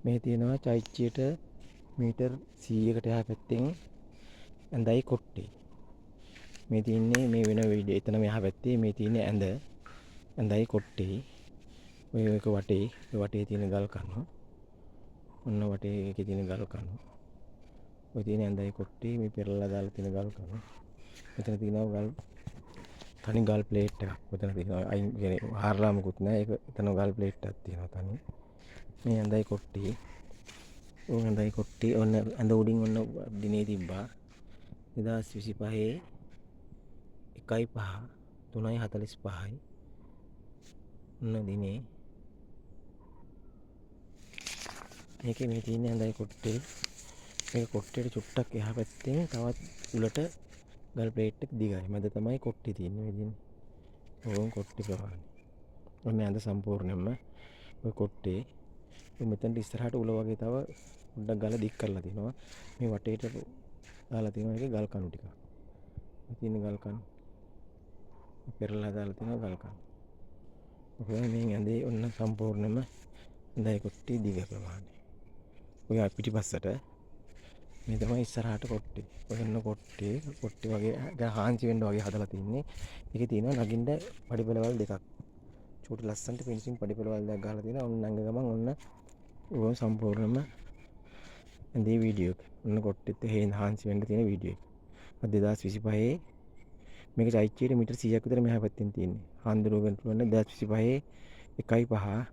මේ තියෙනවා චෛත්‍යයට මීටර් 100කට එහා පැත්තෙන් ඇඳයි කොට්ටේ. මේ තියන්නේ මේ වෙන වීඩියෝ එතන මෙහා පැත්තේ මේ තියෙන්නේ ඇඳයි කොට්ටේ. ඔය එක වටේ තියෙන ගල් කණු. ඔන්න වටේ එකේ තියෙන ගල් කණු. ඔය තියෙන ඇඳයි කොට්ටේ මේ පෙරලා දාලා තියෙන ගල් කණු. මෙතන තියෙනවා තනි ගල් ප්ලේට් එකක්. මෙතන තියෙනවා අයින් කියන්නේ හාරලා මුකුත් නැහැ. ඒක එතන ගල් ප්ලේට් එකක් තියෙනවා තනි. මේ ඇඳයි කොට්ටේ. ඕන ඇඳයි කොට්ටේ ඔන්න ඇඳ උඩින් ඔන්න දිනේ තිබ්බා. 2025 1/5 3:45යි. ඔන්න දිනේ. මේකේ මේ තියෙන ඇඳයි කොට්ටේ. මේක කොට්ටේට චුට්ටක් එහා පැත්තෙන් තවත් උලට ගල් ප්ලේට් එක දිගයි. මැද තමයි කොට්ටේ තියෙන්නේ මේ දිනේ. ඕම් කොට්ටේ ප්‍රමාණය. ඔන්න ඇඳ සම්පූර්ණයෙන්ම ඔය කොට්ටේ මෙතනට ඉස්සරහට උල වගේ තව පොඩ්ඩක් ගාලා දික් කරලා තිනවා. මේ වටේට දාලා තියෙනවා ඒකේ ගල් කණු ටික. මේ තියෙන ගල් කණු පෙරලා දාලා තියෙනවා ගල් කණු. ඔය මේ ඇඳේ ඔන්න සම්පූර්ණයෙන්ම ඇඳයි කොට්ටේ දිග ප්‍රමාණය. ඔය පිටිපස්සට මේ තමයි ඉස්සරහට කොට්ටේ. ඔයන්න කොට්ටේ වගේ හාන්සි වෙන්න වගේ හදලා තින්නේ. ඒකේ තියෙනවා නගින්න පඩිපෙළවල් දෙකක්. චූටි ලස්සන්ට ෆිනිෂින් පඩිපෙළවල් දෙකක් ගහලා තියෙනවා. ඔන්න නැංග ගමන් ඔන්න ඕක සම්පූර්ණයෙන්ම ඇඳේ වීඩියෝ එක. ඔන්න කොට්ටෙත් හේන් හාන්සි වෙන්න තියෙන වීඩියෝ එක. 2025 මේක චෛත්‍යයට මීටර් 100ක් විතර මෙහා පැත්තෙන් තියෙන්නේ. හාන්දුරුවෝ ගන්ට් වන්න 2025 1/5